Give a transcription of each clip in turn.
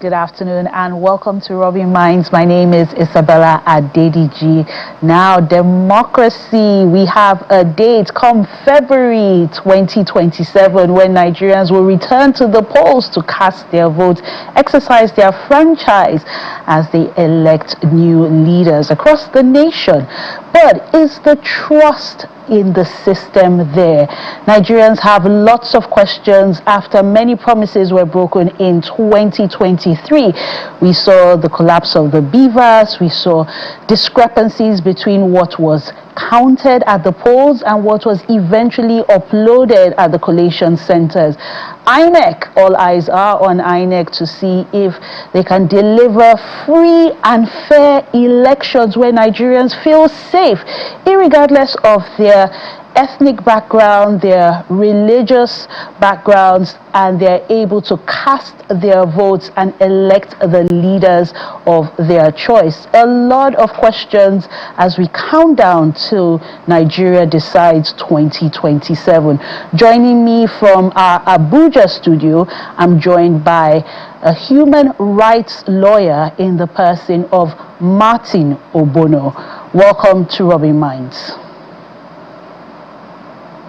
Good afternoon and welcome to Robin Minds. My name is Isabella Adediji. Now, democracy, we have a date come February 2027 when Nigerians will return to the polls to cast their votes, exercise their franchise as they elect new leaders across the nation. But is the trust in the system there? Nigerians have lots of questions after many promises were broken in 2023. We saw the collapse of the beavers, we saw discrepancies between what was counted at the polls and what was eventually uploaded at the collation centers. INEC, all eyes are on INEC to see if they can deliver free and fair elections where Nigerians feel safe, irregardless of their ethnic background, their religious backgrounds, and they're able to cast their votes and elect the leaders of their choice. A lot of questions as we count down to Nigeria Decides 2027. Joining me from our Abuja studio, I'm joined by a human rights lawyer in the person of Martin Obono. Welcome to Robin Minds.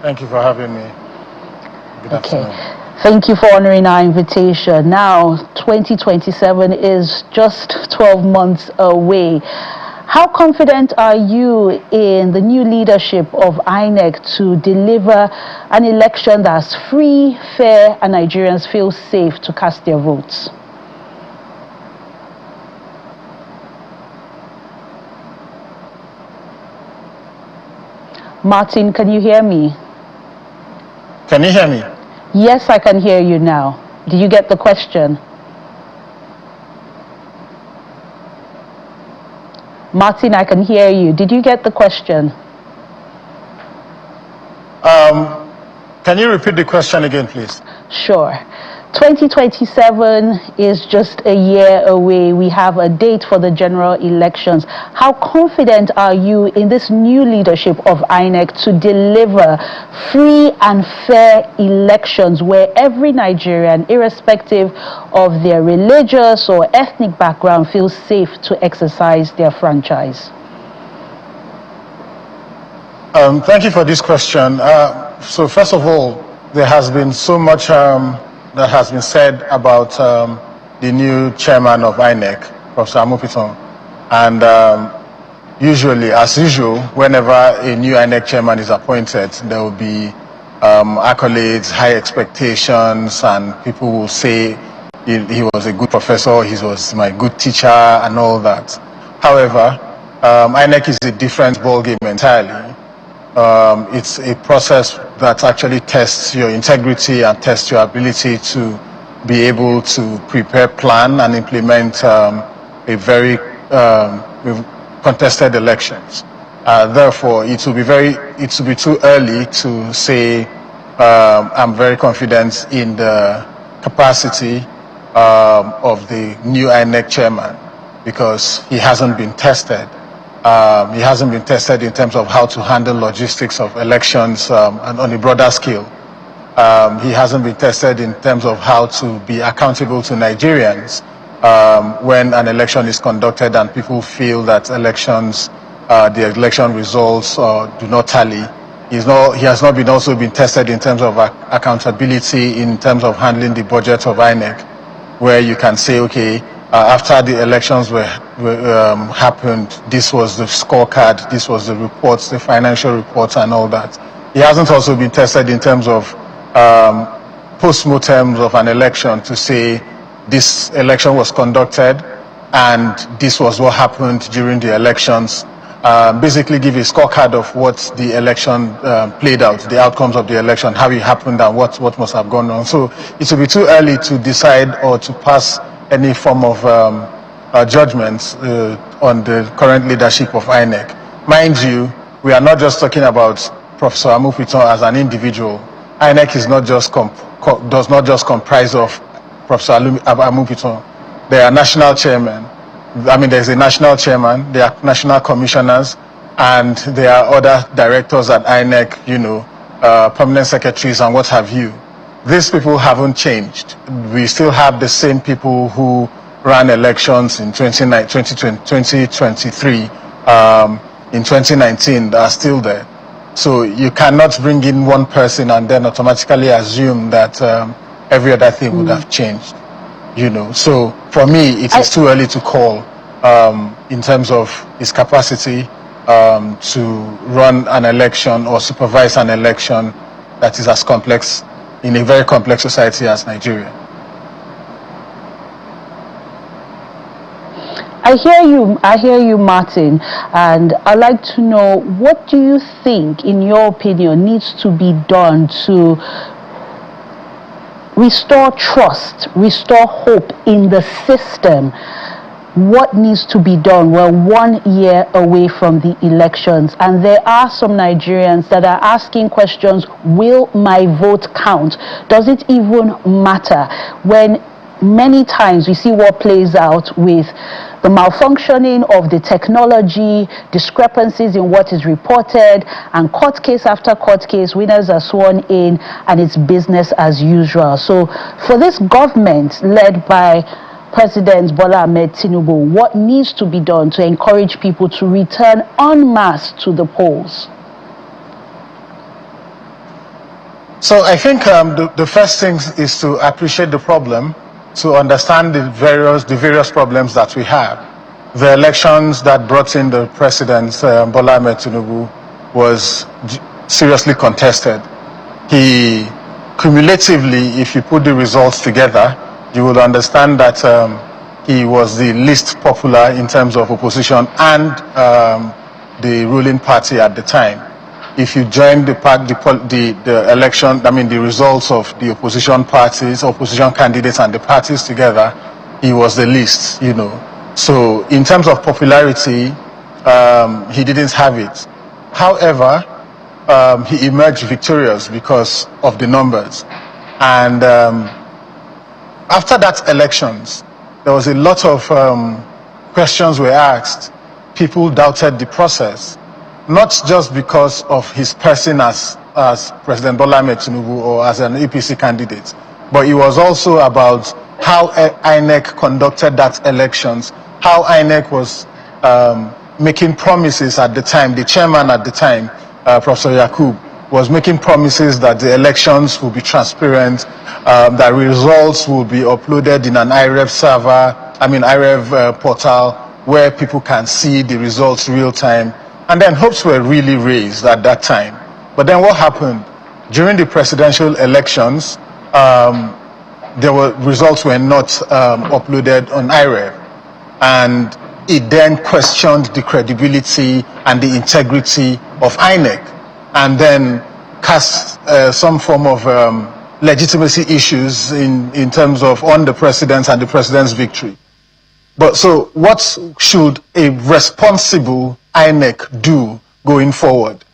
Thank you for having me. Good afternoon. Thank you for honoring our invitation. Now, 2027 is just 12 months away. How confident are you in the new leadership of INEC to deliver an election that's free, fair, and Nigerians feel safe to cast their votes? Martin, can you hear me? Can you hear me? Yes, I can hear you now. Do you get the question? Martin, I can hear you. Did you get the question? Can you repeat the question again, please? Sure. 2027 is just a year away. We have a date for the general elections. How confident are you in this new leadership of INEC to deliver free and fair elections where every Nigerian, irrespective of their religious or ethnic background, feels safe to exercise their franchise? Thank you for this question. So first of all, there has been so much that has been said about the new chairman of INEC, Professor Amupitan. And usually, as usual, whenever a new INEC chairman is appointed, there will be accolades, high expectations, and people will say he was a good professor, he was my good teacher, and all that. However, INEC is a different ballgame entirely. It's a process that actually tests your integrity and tests your ability to be able to prepare, plan, and implement a very contested elections. Therefore, it will be too early to say I'm very confident in the capacity of the new INEC chairman because he hasn't been tested. He hasn't been tested in terms of how to handle logistics of elections and on a broader scale. He hasn't been tested in terms of how to be accountable to Nigerians when an election is conducted and people feel that the election results do not tally. He has not also been tested in terms of accountability, in terms of handling the budget of INEC, where you can say, okay, after the elections happened, this was the scorecard, this was the reports, the financial reports and all that. He hasn't also been tested in terms of post-mortems of an election to say this election was conducted and this was what happened during the elections. Basically give a scorecard of what the election played out, the outcomes of the election, how it happened and what must have gone on. So it will be too early to decide or to pass any form of judgments on the current leadership of INEC. Mind you, we are not just talking about Professor Amupitan as an individual. INEC is not just does not just comprise of Professor Amupitan. There are national chairmen. There's a national chairman, there are national commissioners, and there are other directors at INEC, permanent secretaries and what have you. These people haven't changed. We still have the same people who ran elections in 2023, in 2019, that are still there. So you cannot bring in one person and then automatically assume that every other thing would have changed, you know. So for me, it is too early to call in terms of his capacity to run an election or supervise an election that is as complex, in a very complex society as Nigeria. I hear you, Martin, and I'd like to know, what do you think, in your opinion, needs to be done to restore trust, restore hope in the system? What needs to be done? We're 1 year away from the elections, and there are some Nigerians that are asking questions: will my vote count? Does it even matter? When many times we see what plays out with the malfunctioning of the technology, discrepancies in what is reported, and court case after court case, winners are sworn in, and it's business as usual. So for this government led by President Bola Ahmed Tinubu, what needs to be done to encourage people to return en masse to the polls? So I think the first thing is to appreciate the problem, to understand the various problems that we have. The elections that brought in the president, Bola Ahmed Tinubu, was seriously contested. He, cumulatively, if you put the results together, you will understand that he was the least popular in terms of opposition and the ruling party at the time. If you join the election, the results of the opposition parties, opposition candidates, and the parties together, he was the least, you know. So in terms of popularity, he didn't have it. However, he emerged victorious because of the numbers. And after that elections, there was a lot of questions were asked. People doubted the process, not just because of his person as President Bola Ahmed Tinubu or as an APC candidate, but it was also about how INEC conducted that elections, how INEC was making promises at the time. The chairman at the time, Professor Yakub, was making promises that the elections will be transparent, that results will be uploaded in an IREV server, IREV portal, where people can see the results real time. And then hopes were really raised at that time. But then what happened? During the presidential elections, results were not uploaded on IREV. And it then questioned the credibility and the integrity of INEC, and then cast some form of legitimacy issues in terms of on the president and the president's victory. But so what should a responsible INEC do going forward?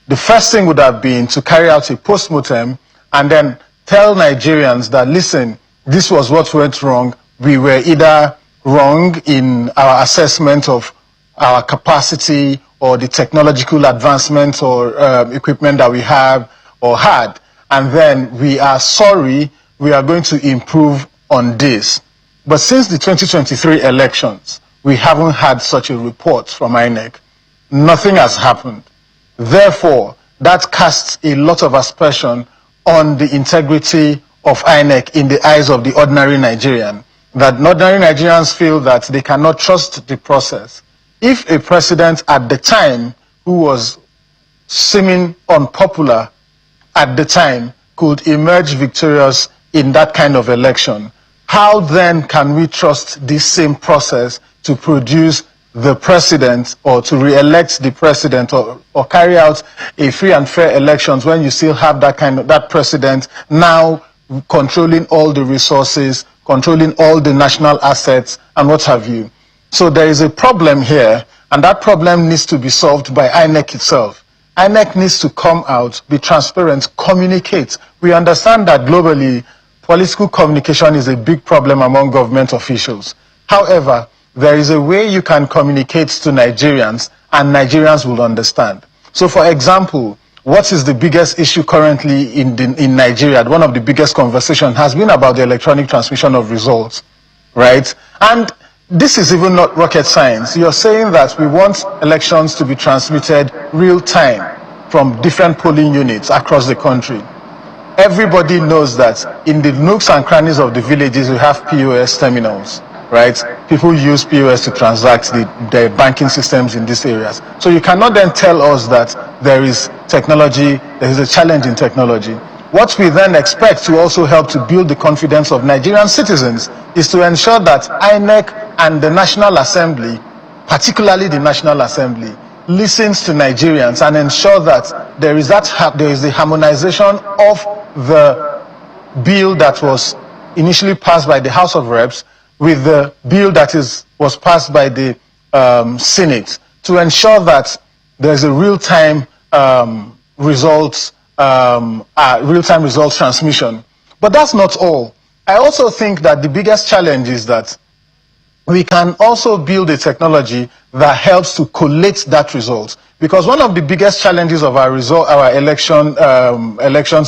The first thing would have been to carry out a post-mortem and then tell Nigerians that, listen, this was what went wrong. We were either wrong in our assessment of our capacity or the technological advancement or equipment that we have or had. And then we are sorry, we are going to improve on this. But since the 2023 elections, we haven't had such a report from INEC. Nothing has happened. Therefore, that casts a lot of aspersion on the integrity of INEC in the eyes of the ordinary Nigerian. That ordinary Nigerians feel that they cannot trust the process. If a president at the time who was seeming unpopular at the time could emerge victorious in that kind of election, how then can we trust this same process to produce the president or to re-elect the president or carry out a free and fair elections when you still have that president now controlling all the resources, controlling all the national assets and what have you? So there is a problem here, and that problem needs to be solved by INEC itself. INEC needs to come out, be transparent, communicate. We understand that globally, political communication is a big problem among government officials. However, there is a way you can communicate to Nigerians and Nigerians will understand. So for example, what is the biggest issue currently in Nigeria? One of the biggest conversations has been about the electronic transmission of results. right? And this is even not rocket science. You're saying that we want elections to be transmitted real time from different polling units across the country. Everybody knows that in the nooks and crannies of the villages, we have POS terminals, right? People use POS to transact the banking systems in these areas. So you cannot then tell us that there is technology, there is a challenge in technology. What we then expect to also help to build the confidence of Nigerian citizens is to ensure that INEC and the National Assembly, particularly the National Assembly, listens to Nigerians and ensure that there is the harmonization of the bill that was initially passed by the House of Reps with the bill that was passed by the Senate, to ensure that there's a real-time results transmission. But that's not all. I also think that the biggest challenge is that we can also build a technology that helps to collate that result. Because one of the biggest challenges of our elections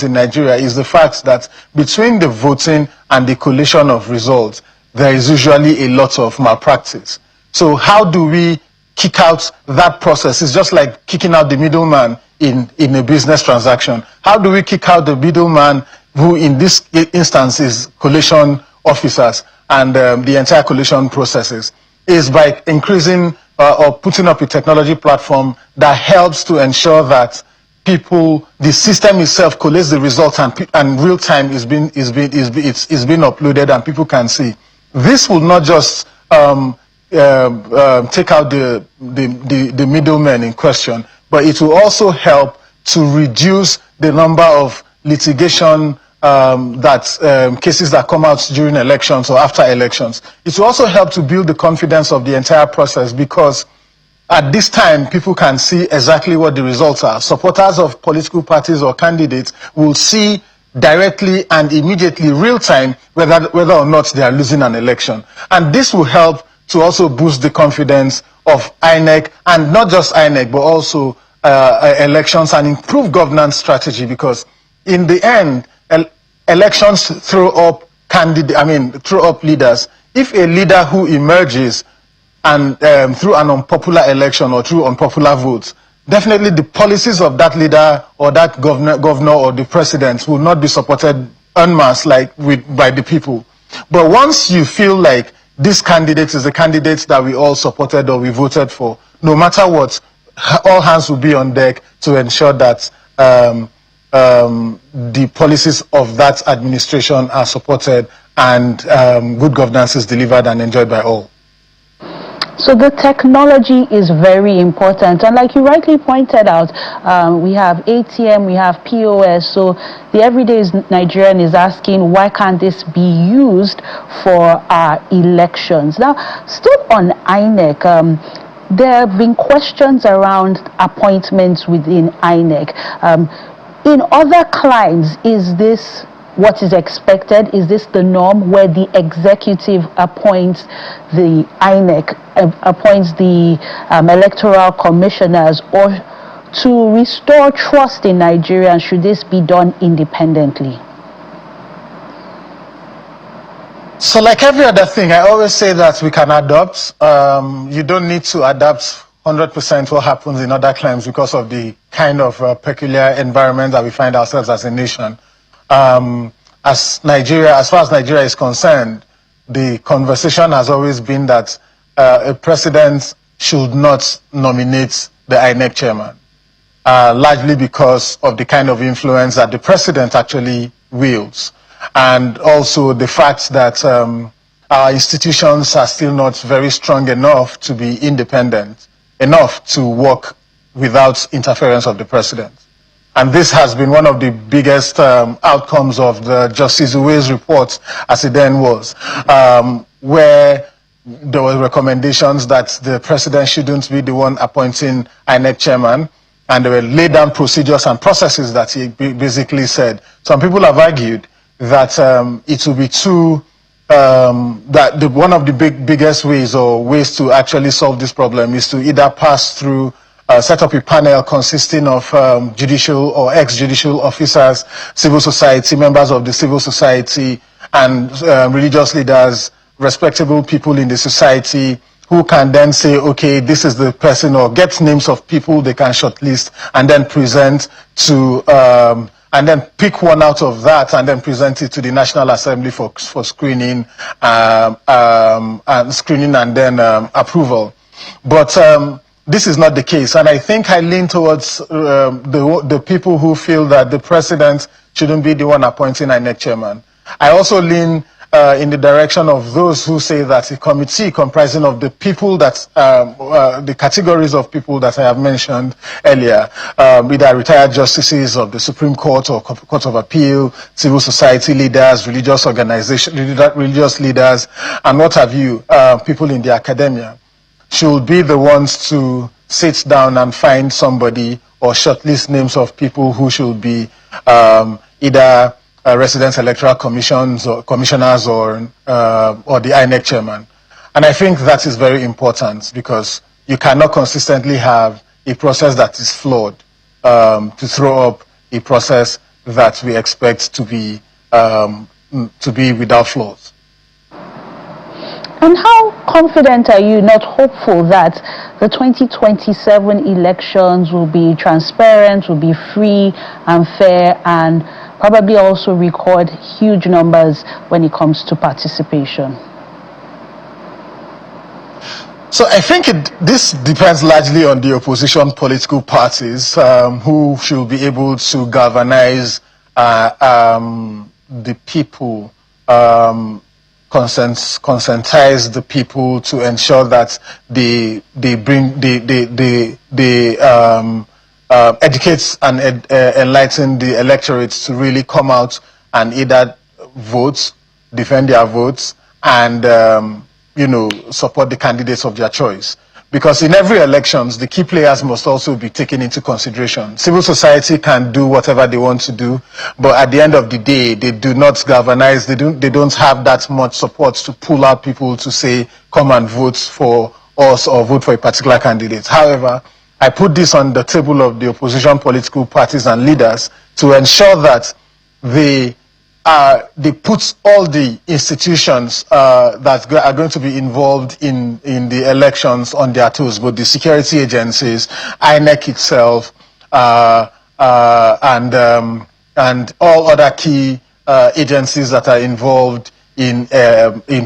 in Nigeria is the fact that between the voting and the collation of results, there is usually a lot of malpractice. So how do we kick out that process? It's just like kicking out the middleman in a business transaction. How do we kick out the middleman, who in this instance is collation officers, and the entire collation processes? Is by increasing or putting up a technology platform that helps to ensure that the system itself collates the results and real time is being uploaded and people can see. This will not just take out the middlemen in question, but it will also help to reduce the number of litigation cases that come out during elections or after elections. It will also help to build the confidence of the entire process, because at this time, people can see exactly what the results are. Supporters of political parties or candidates will see directly and immediately, real time, whether or not they are losing an election. And this will help to also boost the confidence of INEC, and not just INEC, but also elections, and improve governance strategy, because in the end, elections throw up leaders. If a leader who emerges and through an unpopular election or through unpopular votes, definitely the policies of that leader or that governor or the president will not be supported en masse by the people. But once you feel like this candidate is the candidate that we all supported or we voted for, no matter what, all hands will be on deck to ensure that the policies of that administration are supported and good governance is delivered and enjoyed by all. So the technology is very important, and like you rightly pointed out, we have ATM, we have POS, so the everyday Nigerian is asking, why can't this be used for our elections? Now, still on INEC, there have been questions around appointments within INEC. In other climes, is this what is expected? Is this the norm, where the executive appoints the INEC, appoints the electoral commissioners? Or to restore trust in Nigeria, should this be done independently? So like every other thing, I always say that we can adapt. You don't need to adapt 100% what happens in other climes because of the kind of peculiar environment that we find ourselves as a nation. As far as Nigeria is concerned, the conversation has always been that a president should not nominate the INEC chairman, largely because of the kind of influence that the president actually wields, and also the fact that our institutions are still not very strong enough to be independent enough to work without interference of the president. And this has been one of the biggest outcomes of the Justice Uwe's report, as it then was, where there were recommendations that the president shouldn't be the one appointing INEC chairman, and there were laid down procedures and processes that he basically said. Some people have argued that it will be too one of the biggest ways to actually solve this problem is to either pass through, set up a panel consisting of judicial or ex-judicial officers, civil society, members of the civil society, and religious leaders, respectable people in the society who can then say, okay, this is the person, or get names of people they can shortlist and then present to, and then pick one out of that and then present it to the National Assembly for screening, and screening and then approval. But this is not the case, and I think I lean towards the people who feel that the president shouldn't be the one appointing INEC chairman. I also lean in the direction of those who say that a committee comprising of the people that, the categories of people that I have mentioned earlier, either retired justices of the Supreme Court or Court of Appeal, civil society leaders, religious organizations, religious leaders, and what have you, people in the academia, should be the ones to sit down and find somebody or shortlist names of people who should be either resident electoral commissions or commissioners or the INEC chairman. And I think that is very important, because you cannot consistently have a process that is flawed to throw up a process that we expect to be without flaws. And how confident are you, not hopeful, that the 2027 elections will be transparent, will be free and fair, and probably also record huge numbers when it comes to participation? So I think this depends largely on the opposition political parties, who should be able to galvanize the people, conscientize the people to ensure that they educate and enlighten the electorate to really come out and either vote, defend their votes, and support the candidates of their choice. Because in every elections, the key players must also be taken into consideration. Civil society can do whatever they want to do, but at the end of the day, they do not galvanize, they don't have that much support to pull out people to say, come and vote for us or vote for a particular candidate. However, I put this on the table of the opposition political parties and leaders to ensure that they put all the institutions that are going to be involved in the elections on their toes, both the security agencies, INEC itself, and all other key agencies that are involved in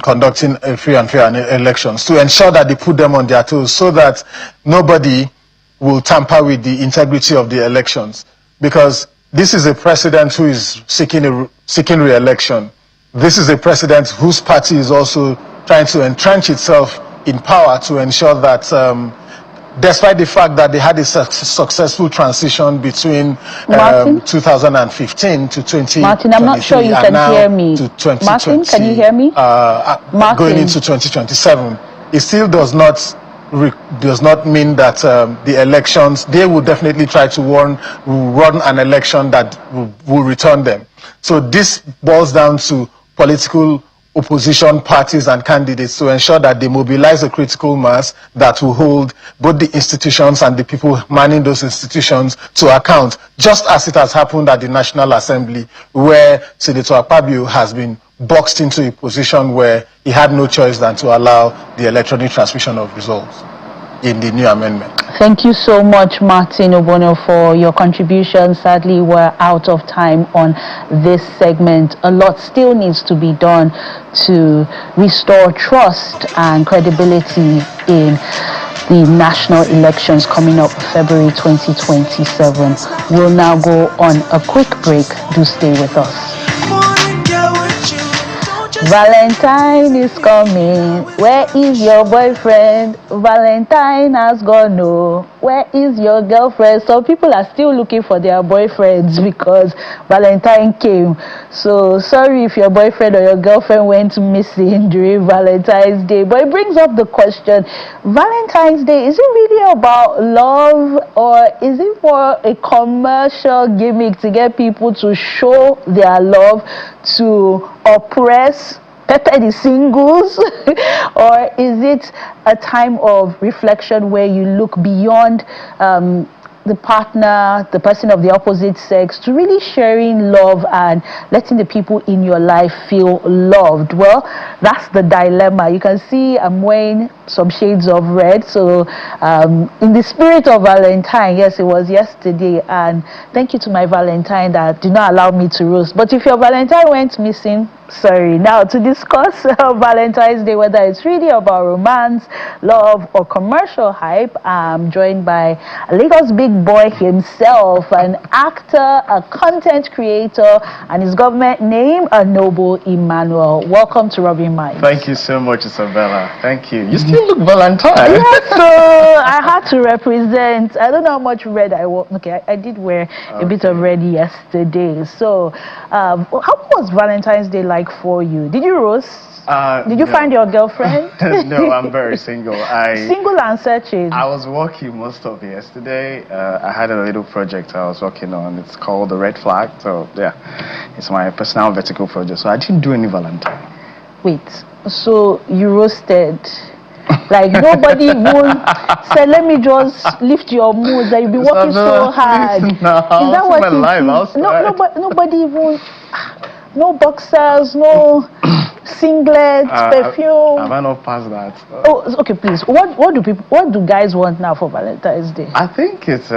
conducting a free and fair elections, to ensure that they put them on their toes so that nobody will tamper with the integrity of the elections. Because this is a president who is seeking re-election. This is a president whose party is also trying to entrench itself in power to ensure that, despite the fact that they had a successful transition between 2015 to 2023, Martin, I'm not sure you can hear me. Martin, can you hear me? Going into 2027, it still does not mean that the elections, they will definitely try to run an election that will return them. So this boils down to political opposition parties and candidates to ensure that they mobilize a critical mass that will hold both the institutions and the people manning those institutions to account, just as it has happened at the National Assembly, where Senator Akpabio has been boxed into a position where he had no choice than to allow the electronic transmission of results in the new amendment. Thank you so much, Martin Obono, for your contribution. Sadly, we're out of time on this segment. A lot still needs to be done to restore trust and credibility in the national elections coming up February 2027. We'll now go on a quick break. Do stay with us. Valentine is coming. Where is your boyfriend? Valentine has gone. No. Where is your girlfriend? Some people are still looking for their boyfriends because Valentine came. So sorry if your boyfriend or your girlfriend went missing during Valentine's Day. But it brings up the question, Valentine's Day, is it really about love, or is it more a commercial gimmick to get people to show their love, to oppress, pepper the singles? Or is it a time of reflection where you look beyond the partner, the person of the opposite sex, to really sharing love and letting the people in your life feel loved? Well, that's the dilemma. You can see I'm wearing some shades of red. So in the spirit of Valentine, yes, it was yesterday, and thank you to my Valentine that did not allow me to roast. But if your Valentine went missing, sorry. Now, to discuss Valentine's Day, whether it's really about romance, love, or commercial hype, I'm joined by a Lagos big boy himself, an actor, a content creator, and his government name, a Noble Emmanuel. Welcome to Robin Minds. Thank you so much, Isabella. Thank you. You still look Valentine. Yes, so I had to represent. I don't know how much red I wore. Okay, I did wear a bit of red yesterday. So, how was Valentine's Day like for you? Did you roast? Did you find your girlfriend? No, I'm very single. Single and searching. I was working most of yesterday. I had a little project I was working on. It's called the Red Flag. So yeah, it's my personal vertical project. So I didn't do any Valentine. Wait, so you roasted? Like nobody even said, let me just lift your mood, that you've been working so hard. No, Is that what it is? Nobody even, no boxers, no singlets, perfume. Have I not passed that? Oh, okay, please. What do guys want now for Valentine's Day? I think it's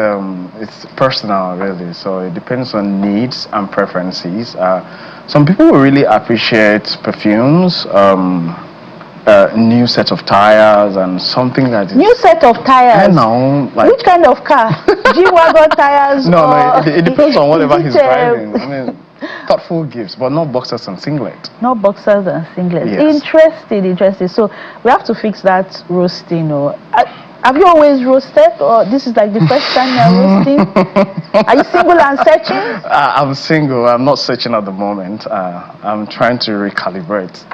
personal, really. So it depends on needs and preferences. Some people will really appreciate perfumes, new set of tires, and something that is... New set of tires? I know. Like, which kind of car? G-Wagon tires? No, it depends on whatever he's driving. I mean, thoughtful gifts, but not boxers and singlet. Not boxers and singlet. Yes. Interesting. So we have to fix that roasting. Or have you always roasted, or this is like the first time you're roasting? Are you single and searching? I'm single. I'm not searching at the moment. I'm trying to recalibrate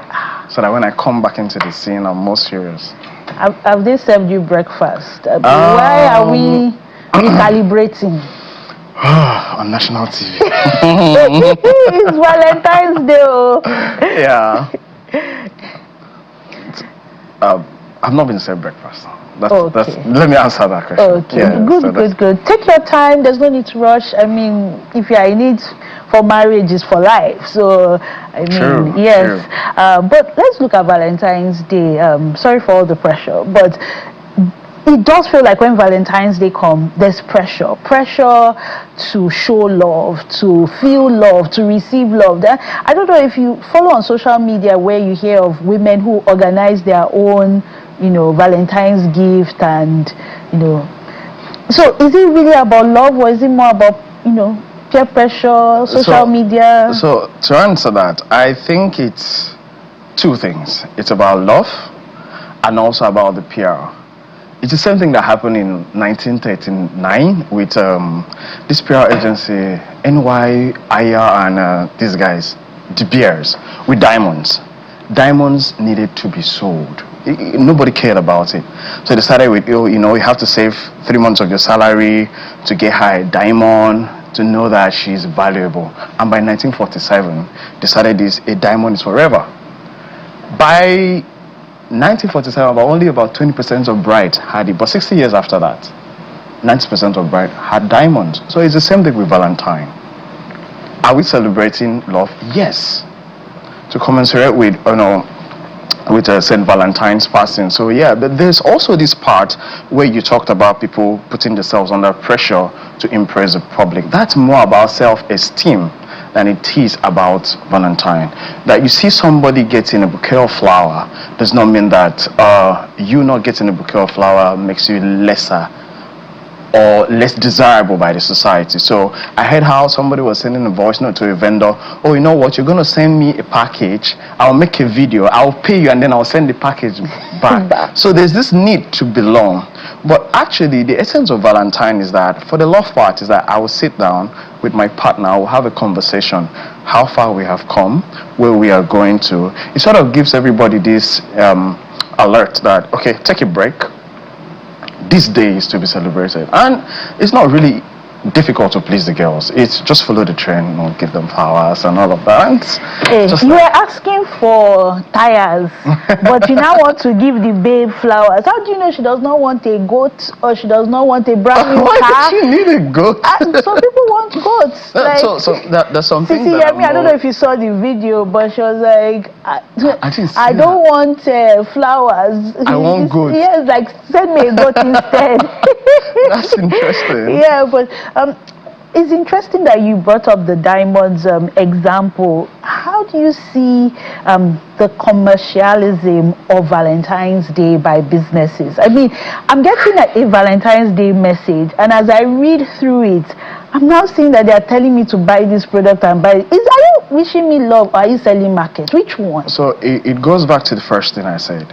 so that when I come back into the scene, I'm more serious. Have they served you breakfast? Why are we recalibrating? On national TV. It's Valentine's Day. Oh. Yeah. I've not been served breakfast. Let me answer that question. Okay. Yeah, good. Take your time. There's no need to rush. I mean, if you are in it for marriage, is for life. So, I mean, true, yes. True. But let's look at Valentine's Day. Sorry for all the pressure, but it does feel like when Valentine's Day comes, there's pressure to show love, to feel love, to receive love. I don't know if you follow on social media where you hear of women who organize their own, Valentine's gift, and so is it really about love, or is it more about peer pressure, social media? So to answer that, I think it's two things. It's about love and also about the PR. It's the same thing that happened in 1939 with this PR agency, NYIR, and these guys, De Beers, with diamonds. Diamonds needed to be sold. Nobody cared about it. So they decided with, you have to save 3 months of your salary to get her a diamond, to know that she's valuable. And by 1947, decided a diamond is forever. By 1947, only about 20% of brides had it. But 60 years after that, 90% of brides had diamonds. So it's the same thing with Valentine. Are we celebrating love? Yes. To commensurate with, with St. Valentine's passing. So yeah, but there's also this part where you talked about people putting themselves under pressure to impress the public. That's more about self-esteem than it is about Valentine. That you see somebody getting a bouquet of flower does not mean that you not getting a bouquet of flower makes you lesser or less desirable by the society. So I heard how somebody was sending a voice note to a vendor. Oh, you know what? You're going to send me a package. I'll make a video. I'll pay you, and then I'll send the package back. So there's this need to belong. But actually, the essence of Valentine is that, for the love part, is that I will sit down with my partner. I will have a conversation. How far we have come, where we are going to. It sort of gives everybody this alert that, okay, take a break. This day is to be celebrated, and it's not really difficult to please the girls. It's just follow the trend, give them flowers and all of that. Hey, you were asking for tires, but you now want to give the babe flowers. How do you know she does not want a goat or she does not want a brand new Why car? does she need a goat? Some people want goats. Like, there's something. Sisi, I don't know if you saw the video, but she was like, I don't want flowers. I want goats. Yes, like send me a goat instead. That's interesting. Yeah, but it's interesting that you brought up the diamonds example. How do you see the commercialism of Valentine's Day by businesses? I mean, I'm getting a Valentine's Day message, and as I read through it, I'm now seeing that they are telling me to buy this product and buy it. Are you wishing me love or are you selling market? Which one? So it goes back to the first thing I said.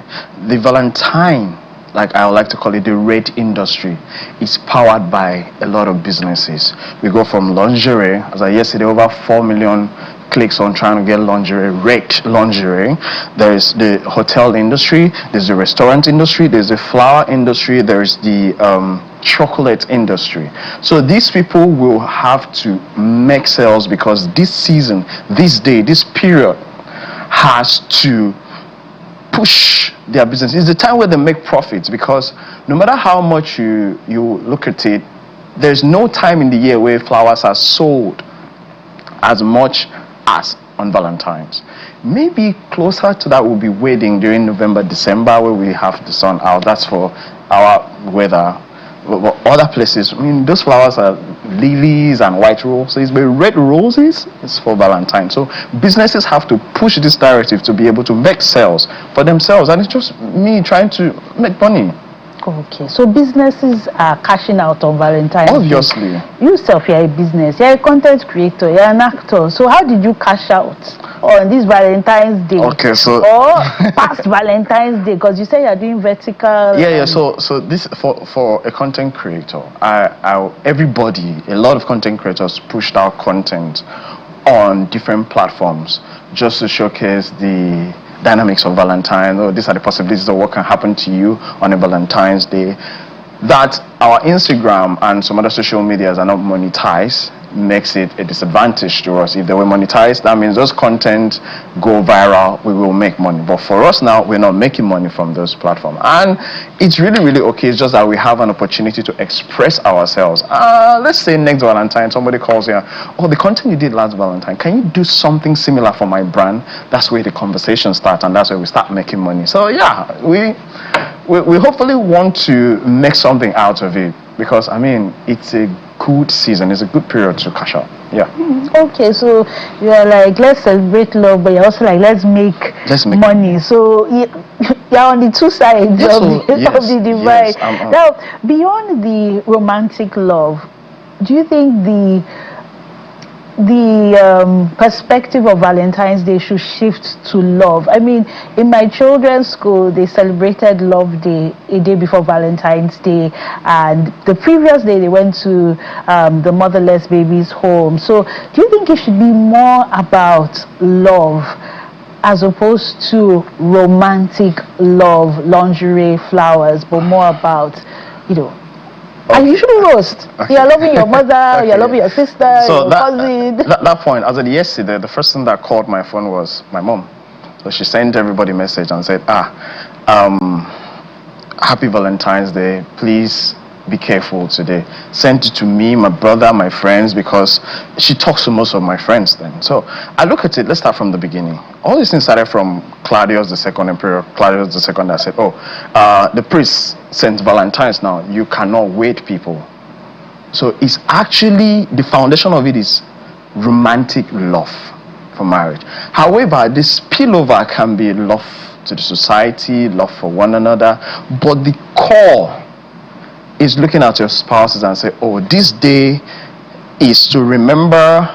The Valentine, like I would like to call it, the red industry, is powered by a lot of businesses. We go from lingerie, as I yesterday, over 4 million clicks on trying to get lingerie, red lingerie. There is the hotel industry, there's the restaurant industry, there's the flower industry, there's the chocolate industry. So these people will have to make sales because this season, this day, this period has to push their business. It's the time where they make profits, because no matter how much you look at it, there's no time in the year where flowers are sold as much as on Valentine's. Maybe closer to that will be wedding during November, December, where we have the sun out. That's for our weather. But other places, I mean, those flowers are lilies and white roses, but red roses is for Valentine. So businesses have to push this directive to be able to make sales for themselves, and it's just me trying to make money. Okay, so businesses are cashing out on Valentine's Obviously. Day. You yourself, you're a business, you're a content creator, you're an actor. So how did you cash out on this Valentine's Day? Okay, so or past Valentine's Day, because you say you're doing vertical. Yeah. So this for a content creator, everybody, a lot of content creators pushed out content on different platforms just to showcase the dynamics of Valentine. These are the possibilities of what can happen to you on a Valentine's Day. That our Instagram and some other social medias are not monetized makes it a disadvantage to us. If they were monetized, that means those content go viral, we will make money. But for us now, we're not making money from those platforms. And it's really, really okay. It's just that we have an opportunity to express ourselves. Let's say next Valentine, somebody calls you, oh, the content you did last Valentine, can you do something similar for my brand? That's where the conversation starts, and that's where we start making money. So yeah, we hopefully want to make something out of it, because I mean, it's a good season, it's a good period to cash out. Yeah. Okay, so you're like, let's celebrate love, but you're also like, let's make money. So you're on the two sides of the divide. Yes, now, beyond the romantic love, do you think the perspective of Valentine's Day should shift to love? I mean, in my children's school, they celebrated Love Day a day before Valentine's Day, and the previous day they went to the motherless baby's home. So do you think it should be more about love as opposed to romantic love, lingerie, flowers, but more about, and you shouldn't roast. Okay. You're loving your mother, you're loving your sister, so your cousin. That point, as of yesterday, the first thing that called my phone was my mom. So she sent everybody a message and said, happy Valentine's Day. Please be careful today. Sent it to me, my brother, my friends, because she talks to most of my friends then. So I look at it, let's start from the beginning. All this thing started from Claudius II, Emperor Claudius II, that said, the priest sent Valentines now. You cannot wait people. So it's actually, the foundation of it is romantic love for marriage. However, the spillover can be love to the society, love for one another, but the core is looking at your spouses and say, oh, this day is to remember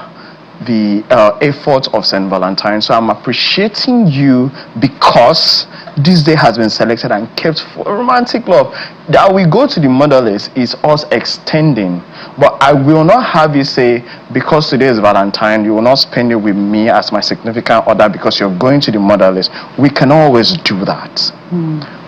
the effort of St. Valentine. So I'm appreciating you because this day has been selected and kept for romantic love. That we go to the motherless is us extending. But I will not have you say, because today is Valentine, you will not spend it with me as my significant other because you're going to the motherless. We can always do that.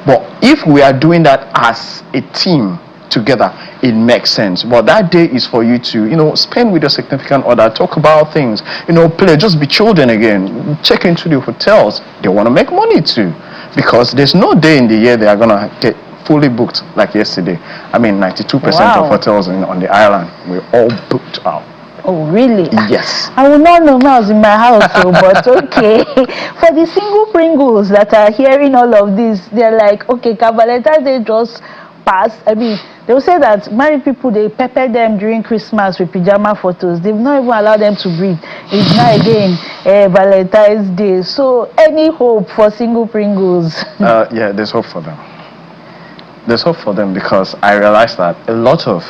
But if we are doing that as a team, together, it makes sense. But that day is for you to, you know, spend with your significant other, talk about things, you know, play, just be children again. Check into the hotels. They want to make money too, because there's no day in the year they are going to get fully booked like yesterday. I mean, 92% of hotels on the island were all booked out. Oh, really? Yes. I will not know when I was in my house, but okay. For the single Pringles that are hearing all of this, they're like, okay, Valentine's Day just passed. I mean, they will say that married people, they pepper them during Christmas with pajama photos. They've not even allowed them to breathe. It's now again Valentine's Day. So, any hope for single Pringles? Yeah, there's hope for them. There's hope for them because I realized that a lot of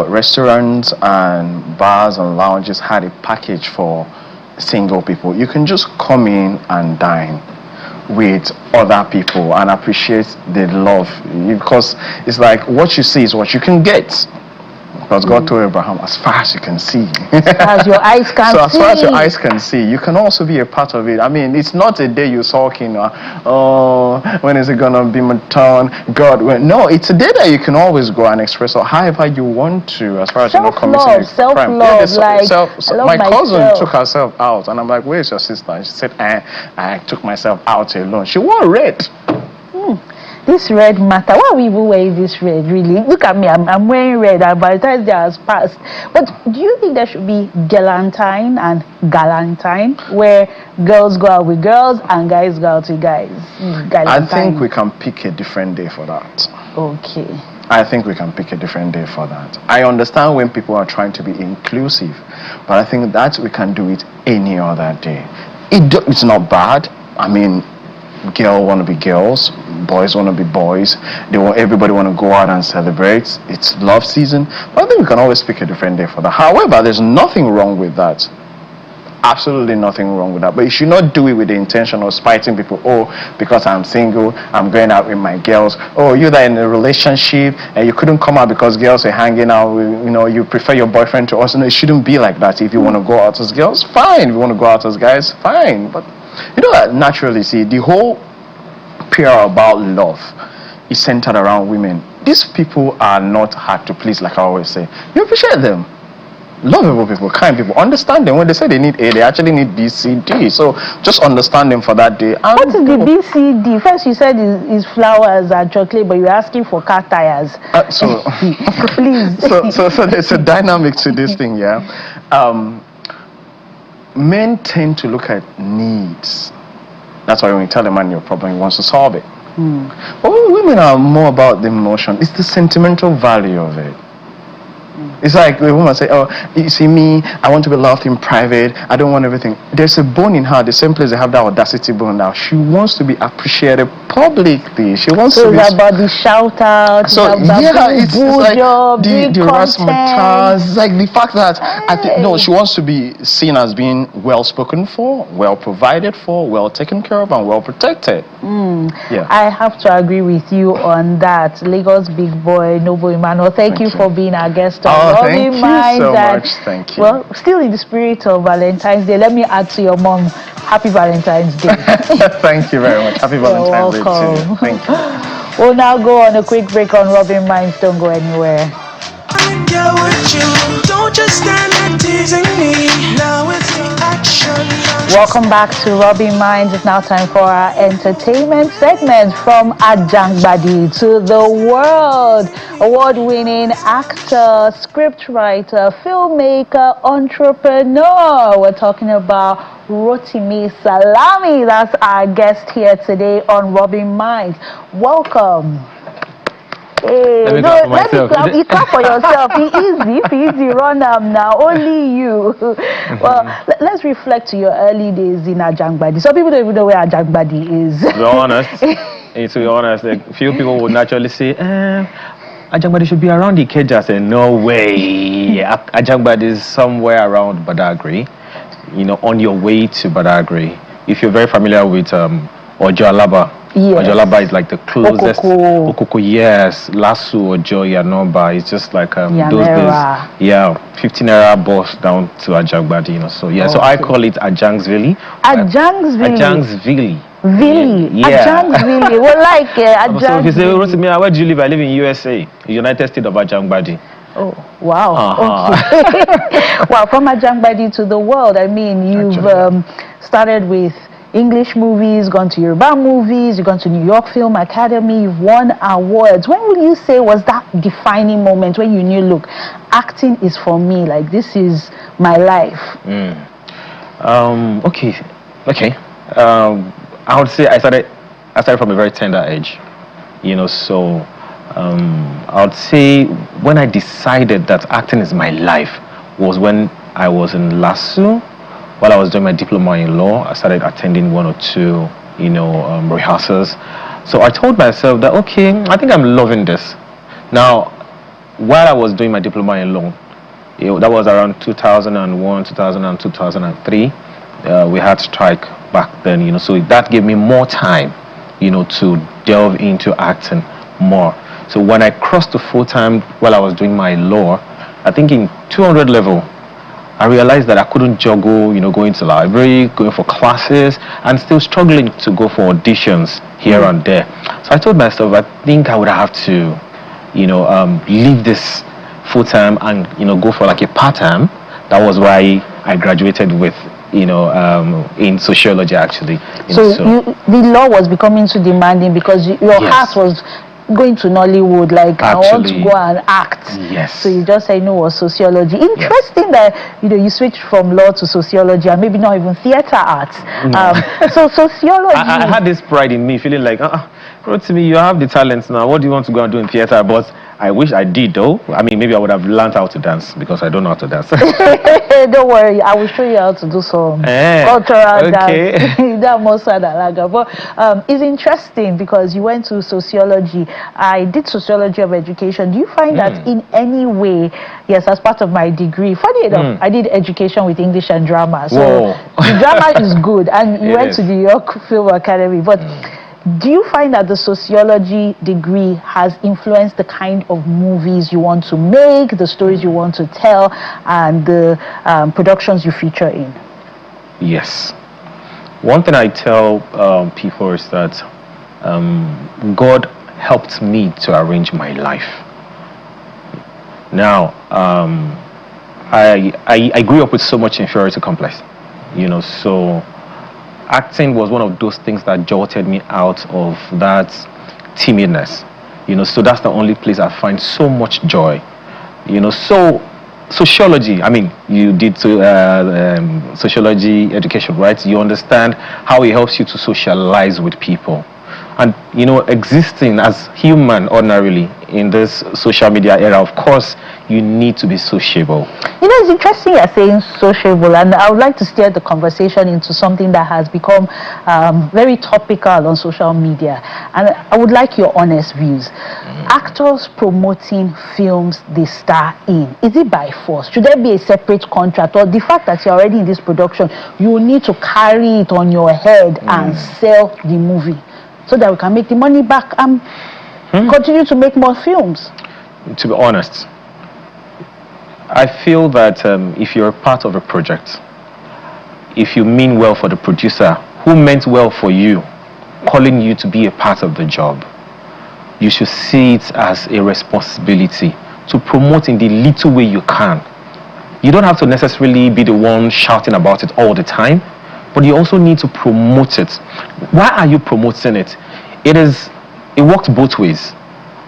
restaurants and bars and lounges had a package for single people. You can just come in and dine with other people and appreciate the love, because it's like what you see is what you can get. Because God told Abraham, as far as you can see. As your eyes can see. So as far as your eyes can see, you can also be a part of it. I mean, it's not a day you're sulking, oh, when is it going to be my turn? God, when? No, it's a day that you can always go and express or however you want to, as far as you're not committing a crime. Self-love, yeah, my cousin took herself out, and I'm like, where's your sister? And she said, I took myself out alone. She wore red. This red matter. Why are we even wearing this red, really? Look at me, I'm wearing red, and by the time they has passed. But do you think there should be Galantine and Galantine, where girls go out with girls and guys go out with guys? Galantine. I think we can pick a different day for that. Okay. I think we can pick a different day for that. I understand when people are trying to be inclusive, but I think that we can do it any other day. It's not bad. I mean, girls want to be girls, boys want to be boys. Everybody want to go out and celebrate. It's love season. But I think we can always pick a different day for that. However, there's nothing wrong with that. Absolutely nothing wrong with that. But you should not do it with the intention of spiting people. Oh, because I'm single, I'm going out with my girls. Oh, you're in a relationship and you couldn't come out because girls are hanging out with, you know, you prefer your boyfriend to us. No, it shouldn't be like that. If you want to go out as girls, fine. If you want to go out as guys, fine. But you know, naturally, see, the whole PR about love is centered around women. These people are not hard to please, like I always say. You appreciate them. Lovable people, kind people. Understand them. When they say they need A, they actually need B, C, D. So just understand them for that day. And what is the B, C, D? First you said is flowers and chocolate, but you're asking for car tires. Please. So there's a dynamic to this thing, yeah. Men tend to look at needs. That's why when you tell a man your problem, he wants to solve it. But women are more about the emotion. It's the sentimental value of it. It's like the woman say, oh, you see me, I want to be loved in private, I don't want everything. There's a bone in her, the same place they have that audacity bone now. She wants to be appreciated publicly. She wants to be... it's about the shout out, so yeah, it's like the razzmatazz. It's like the fact that I think, no, she wants to be seen as being well spoken for, well provided for, well taken care of, and well protected. Yeah. I have to agree with you on that. Lagos big boy, Noble Emmanuel, thank you for being our guest on thank you so much. Thank you. Well, still in the spirit of Valentine's Day, let me add to your mom, happy Valentine's Day. Thank you very much. Happy Valentine's Day to you. Thank you. We'll now go on a quick break on Rubbing Minds. Don't go anywhere. Don't just stand there teasing me. Now it's action. Welcome back to Rubbing Minds. It's now time for our entertainment segment. From Ajangbadi to the world. Award-winning actor, scriptwriter, filmmaker, entrepreneur. We're talking about Rotimi Salami. That's our guest here today on Rubbing Minds. Welcome. Hey, let me clap. You clap for yourself. Easy, run now. Only you. Well, let's reflect to your early days in Ajangbadi. Some people don't even know where Ajangbadi is. To be honest, like, few people would naturally say, Ajangbadi should be around Ikeja. I say, no way. Ajangbadi is somewhere around Badagry. You know, on your way to Badagry. If you're very familiar with Ojo Alaba, Yes. Ojolaba is like the closest. Okoko. Okoko, yes. Lasso or Joy Yanoba. It's just like those Yanera. days. Yeah, 15 era bus down to Ajangbadi, you know. So yeah, so I call it Ajangsville. Ajangsville. Really? Yeah. Ajangsville. Well, like Ajangsville. So if you say, Rotimi, where do you live? I live in USA, United States of Ajangbadi. Oh, wow. Uh-huh. Okay. Wow, from Ajangbadi to the world. I mean, you've started with English movies, gone to Yoruba movies, you've gone to New York Film Academy, you've won awards. When would you say was that defining moment when you knew, look, acting is for me, like this is my life? Okay. I would say I started from a very tender age, you know, so I would say when I decided that acting is my life was when I was in LASU. While I was doing my diploma in law, I started attending one or two, you know, rehearsals. So I told myself that, okay, I think I'm loving this. Now, while I was doing my diploma in law, that was around 2001, 2000, 2003. We had strike back then, you know, so that gave me more time, you know, to delve into acting more. So when I crossed to full-time while I was doing my law, I think in 200 level, I realized that I couldn't juggle, you know, going to the library, going for classes, and still struggling to go for auditions here and there. So I told myself, I think I would have to, you know, leave this full-time and, you know, go for like a part-time. That was why I graduated with, you know, in sociology actually. So the law was becoming too demanding because your heart was going to Nollywood, like actually, I want to go and act. Yes. So you just say no, was sociology. Interesting that, you know, you switched from law to sociology and maybe not even theater arts. No. So sociology. I had this pride in me, feeling like, Rotimi, you have the talents now. What do you want to go and do in theater? But I wish I did, though. I mean, maybe I would have learned how to dance because I don't know how to dance. Don't worry, I will show you how to do some cultural dance. But it's interesting because you went to sociology. I did sociology of education. Do you find that in any way, yes, as part of my degree, funny enough, I did education with English and drama. So the drama is good. And you went to the New York Film Academy. But do you find that the sociology degree has influenced the kind of movies you want to make, the stories you want to tell, and the productions you feature in? Yes. One thing I tell people is that God helped me to arrange my life. Now, I grew up with so much inferiority complex, you know, so acting was one of those things that jolted me out of that timidness, you know, so that's the only place I find so much joy, you know. So sociology, I mean, you did sociology education, right? You understand how it helps you to socialize with people. And, you know, existing as human ordinarily in this social media era, of course, you need to be sociable. You know, it's interesting you're saying sociable, and I would like to steer the conversation into something that has become very topical on social media. And I would like your honest views. Actors promoting films they star in, is it by force? Should there be a separate contract? Or the fact that you're already in this production, you need to carry it on your head and sell the movie so that we can make the money back and continue to make more films? To be honest, I feel that if you're a part of a project, if you mean well for the producer, who meant well for you, calling you to be a part of the job, you should see it as a responsibility to promote in the little way you can. You don't have to necessarily be the one shouting about it all the time, but you also need to promote it. Why are you promoting it? It works both ways.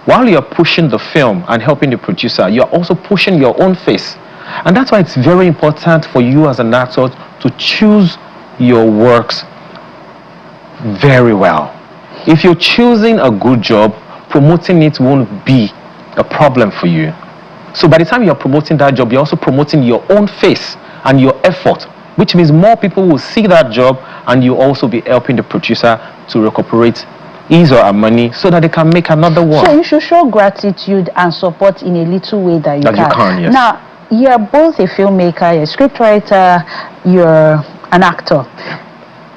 While you're pushing the film and helping the producer, you're also pushing your own face. And that's why it's very important for you as an actor to choose your works very well. If you're choosing a good job, promoting it won't be a problem for you. So by the time you're promoting that job, you're also promoting your own face and your effort, which means more people will see that job, and you'll also be helping the producer to recuperate his or her money so that they can make another one. So you should show gratitude and support in a little way that you can. Yes. Now, you're both a filmmaker, you're a scriptwriter, you're an actor.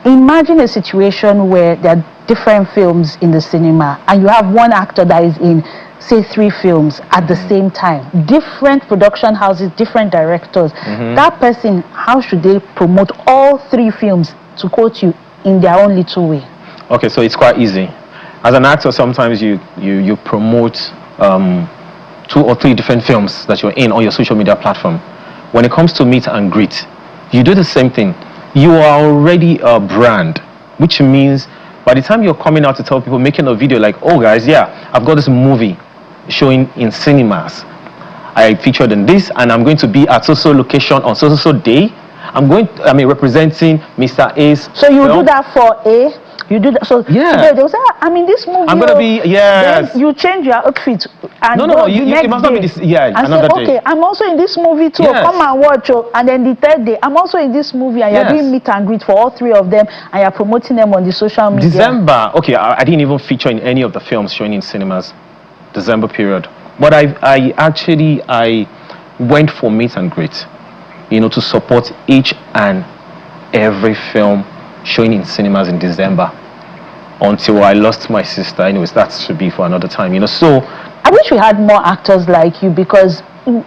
Imagine a situation where there are different films in the cinema, and you have one actor that is in, say, 3 films at the same time, different production houses, different directors, that person, how should they promote all 3 films, to quote you, in their own little way? Okay, so it's quite easy. As an actor, sometimes you promote 2 or 3 different films that you're in on your social media platform. When it comes to meet and greet, you do the same thing. You are already a brand, which means by the time you're coming out to tell people, making a video like, oh guys, yeah, I've got this movie showing in cinemas. I featured in this, and I'm going to be at so-so location on so-so day. Representing Mr. A's. So you do that for A? You do that, so yeah. They'll say, I'm in this movie. I'm gonna be, yes. Then you change your outfit and no. You must not be this. Yeah, and another say, okay, day. I'm also in this movie too. Yes. Come and watch. And then the 3rd day, I'm also in this movie, and you're doing meet and greet for all 3 of them, and you're promoting them on the social media. December. Okay, I didn't even feature in any of the films showing in cinemas. December period. But I actually went for meet and greet, to support each and every film showing in cinemas in December, until I lost my sister. Anyways, that should be for another time, So I wish we had more actors like you, because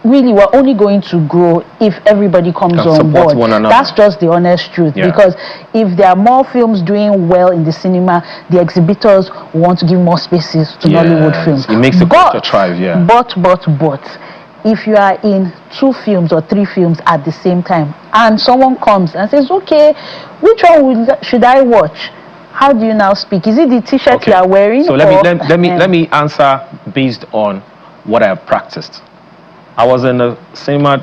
really we're only going to grow if everybody comes on board. One another. That's just the honest truth. Yeah. Because if there are more films doing well in the cinema, the exhibitors want to give more spaces to Nollywood films. It makes the culture thrive. Yeah. But if you are in 2 films or 3 films at the same time, and someone comes and says, okay, which one should I watch? How do you now speak? Is it the t-shirt you are wearing? So let me answer based on what I have practiced. I was in a cinema,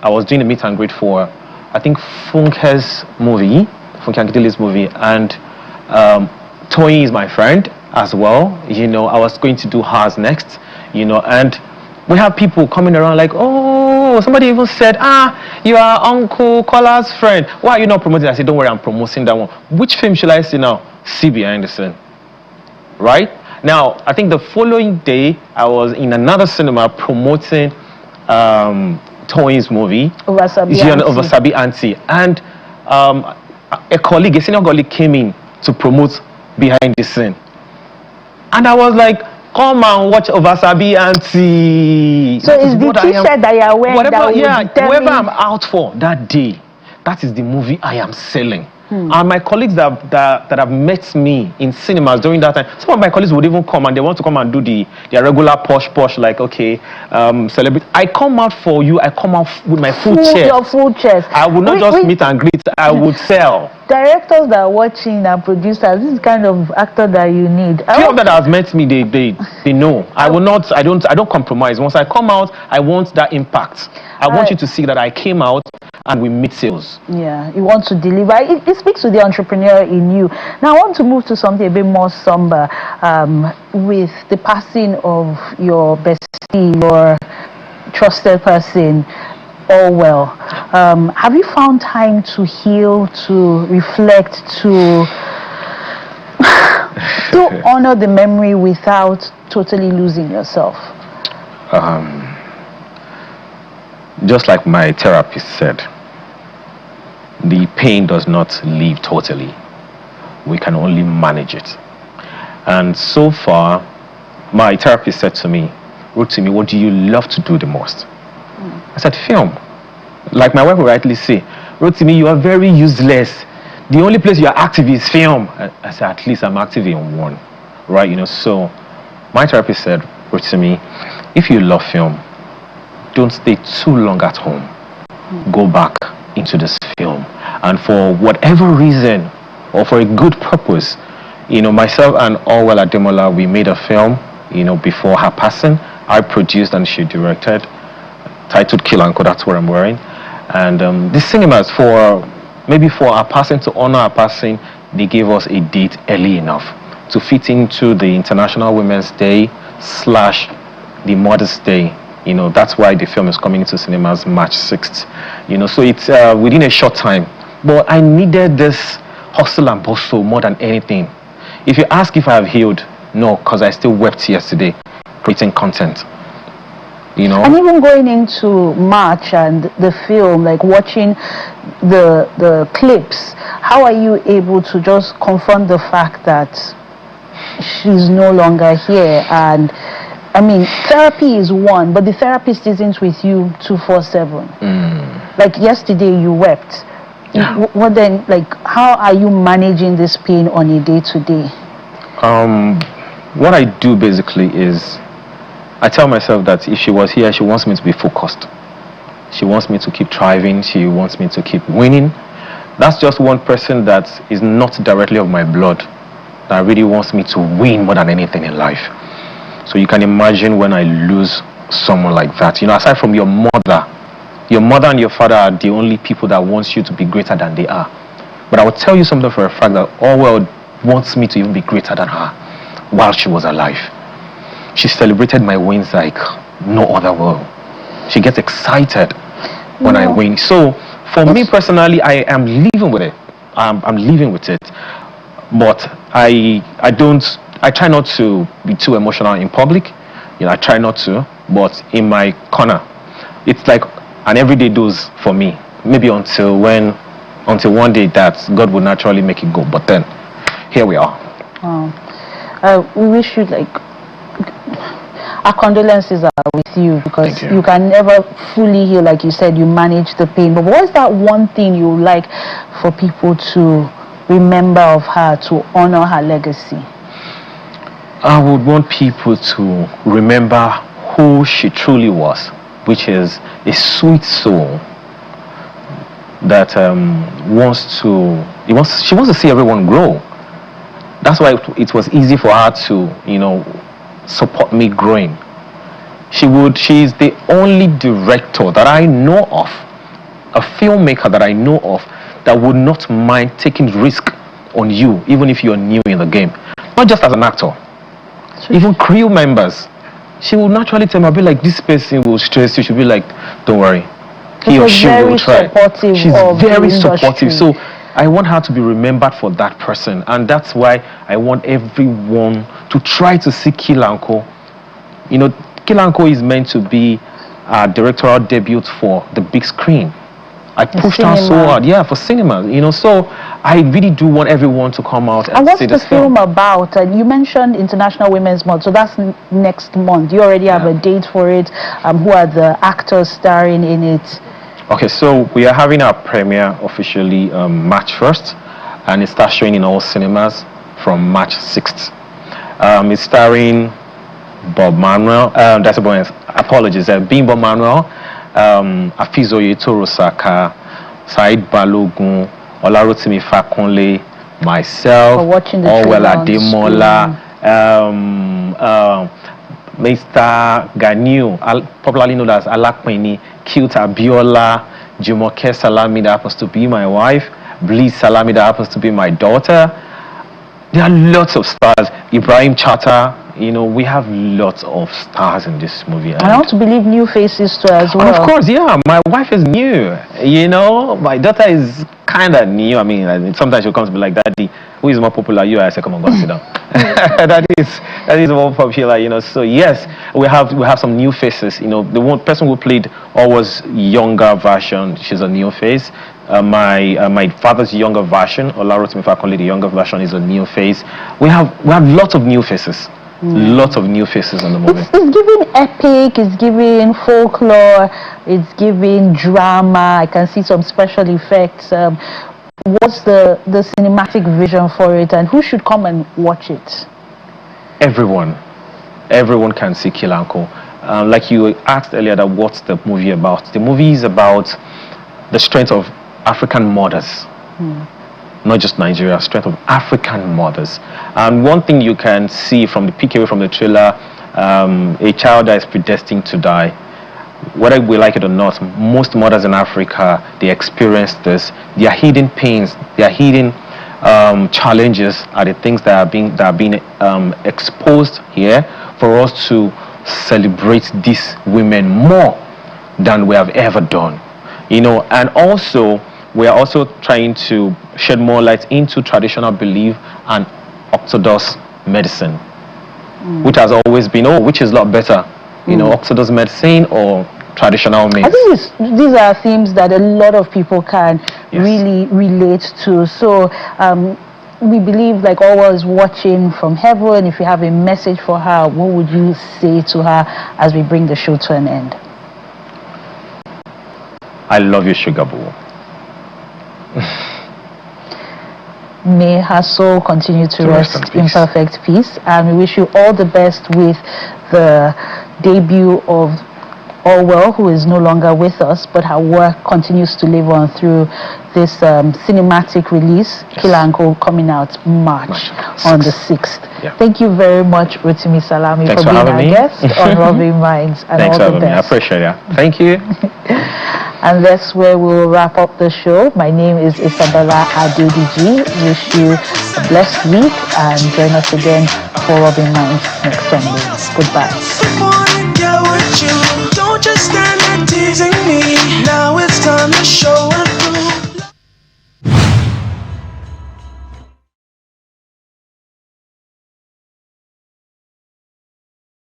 I was doing a meet and greet for, I think, Funke's movie, Funke Akindele's movie, and Toyin is my friend as well. I was going to do hers next, and we have people coming around like, oh, somebody even said, you are Uncle Kola's friend. Why are you not promoting? I said, don't worry, I'm promoting that one. Which film should I see now? See Behind the Scene. Right? Now, I think the following day, I was in another cinema promoting Toyin's movie, Oversight Auntie. And a senior colleague came in to promote Behind the Scene. And I was like, come and watch Oversight Auntie. So it's the t-shirt that you are wearing whoever I'm out for that day, that is the movie I am selling. And my colleagues that have met me in cinemas during that time, some of my colleagues would even come and they want to come and do their regular posh, like, okay, celebrate. I come out for you, I come out with my full chest. Your full chest. I would not just meet and greet, I would sell. Directors that are watching and producers, this is the kind of actor that you need. Few of that have met me, they know. I don't compromise. Once I come out, I want that impact. I want you to see that I came out and we meet sales. Yeah, you want to deliver. It speaks to the entrepreneur in you. Now I want to move to something a bit more somber. With the passing of your bestie, your trusted person, Orwell, have you found time to heal, to reflect, to honor the memory without totally losing yourself? Just like my therapist said, the pain does not leave totally. We can only manage it. And so far, my therapist said to me, Rotimi, what do you love to do the most? I said, film. Like my wife would rightly say, Rotimi, you are very useless. The only place you are active is film. I said, at least I'm active in one. Right, so my therapist said, Rotimi, if you love film, don't stay too long at home. Go back into this film. And for whatever reason, or for a good purpose, myself and Orwell Ademola, we made a film, before her passing. I produced and she directed, titled Kill Anko, that's what I'm wearing. And the cinemas, for our passing, to honor our passing, they gave us a date early enough to fit into the International Women's Day / the Mother's Day. That's why the film is coming into cinemas March 6th. So it's within a short time. But I needed this hustle and bustle more than anything. If you ask if I have healed, no, because I still wept yesterday creating content. And even going into March and the film, like watching the clips, how are you able to just confront the fact that she's no longer here? And I mean, therapy is one, but the therapist isn't with you 247. Like yesterday you wept. What then, like, how are you managing this pain on a day-to-day? What I do basically is I tell myself that if she was here, she wants me to be focused. She wants me to keep thriving. She wants me to keep winning. That's just one person that is not directly of my blood, that really wants me to win more than anything in life. So you can imagine when I lose someone like that. You know, aside from your mother and your father are the only people that wants you to be greater than they are. But I will tell you something for a fact, that all world wants me to even be greater than her while she was alive. She celebrated my wins like no other will. She gets excited when I win. So for me personally, I am living with it. I'm living with it. But I try not to be too emotional in public. You know, I try not to. But in my corner, it's like an everyday dose for me. Maybe until one day that God will naturally make it go. But then, here we are. We wish you, like, our condolences are with you, because you can never fully heal, like you said. You manage the pain. But what is that one thing you like for people to remember of her, to honor her legacy? I would want people to remember who she truly was, which is a sweet soul that she wants to see everyone grow. That's why it was easy for her to, you know, support me growing. She's the only director that I know of, a filmmaker that I know of, that would not mind taking risk on you, even if you're new in the game. Not just as an actor, even crew members. She will naturally tell me, I'll be like, this person will stress you. She'll be like, don't worry, he or she will try. She's very supportive. So I want her to be remembered for that person, and that's why I want everyone to try to see Kilanko. You know, Kilanko is meant to be a directorial debut for the big screen. I pushed her so hard, for cinema, you know, so I really do want everyone to come out and see this film. What's the film about? You mentioned International Women's Month, so that's next month. You already have a date for it. Who are the actors starring in it? Okay, so we are having our premiere officially March 1st, and it starts showing in all cinemas from March 6th. It's starring Bob Manuel, apologies, Bimbo Manuel, Afizo Yetoro Saka, Said Balogun, Olarotimi Fakunle, myself, Orwell Ademola, Mr. Ganiu, popularly known as Alakpeni, Cute Abiola, Jumoke Salami, that happens to be my wife, Bliss Salami, that happens to be my daughter. There are lots of stars. Ibrahim Chata, you know, we have lots of stars in this movie. And I want to believe new faces too as well. Of course, yeah. My wife is new. You know, my daughter is kind of new. I mean, sometimes she'll come to be like, Daddy, who is more popular? You? I say, come on, go and sit down. that is more popular, you know. So yes, we have some new faces. You know, the one person who played Always younger version, she's a new face. My father's younger version, Olarotimi Fakunle, the younger version, is a new face. We have lots of new faces. Lots of new faces in the movie. It's giving epic, it's giving folklore, it's giving drama. I can see some special effects. What's the cinematic vision for it, and who should come and watch it? Everyone can see Kilanko. Like you asked earlier, that what's the movie about? The movie is about the strength of African mothers. Not just Nigeria, strength of African mothers. And one thing you can see from the peek away from the trailer, a child that is predestined to die, whether we like it or not, most mothers in Africa, they experience this. Their hidden pains, their hidden challenges are the things that are being exposed here for us to celebrate these women more than we have ever done. You know, and also we are also trying to shed more light into traditional belief and orthodox medicine, which has always been, which is a lot better, you know, orthodox medicine or traditional medicine. I think these are themes that a lot of people can really relate to. So we believe like Orwell is watching from heaven. If you have a message for her, what would you say to her as we bring the show to an end? I love you, Sugar Boo. May her soul continue to rest in perfect peace, and we wish you all the best with the debut of Orwell, who is no longer with us, but her work continues to live on through this cinematic release, Killer and Co, coming out March on the 6th. Yeah. Thank you very much, Rotimi Salami, for being our guest on Robbing Minds, and Thanks all for the having me. I best. appreciate it. Thank you. And that's where we'll wrap up the show. My name is Isabella Adediji. Wish you a blessed week, and join us again for Robbing Minds next Sunday. Goodbye.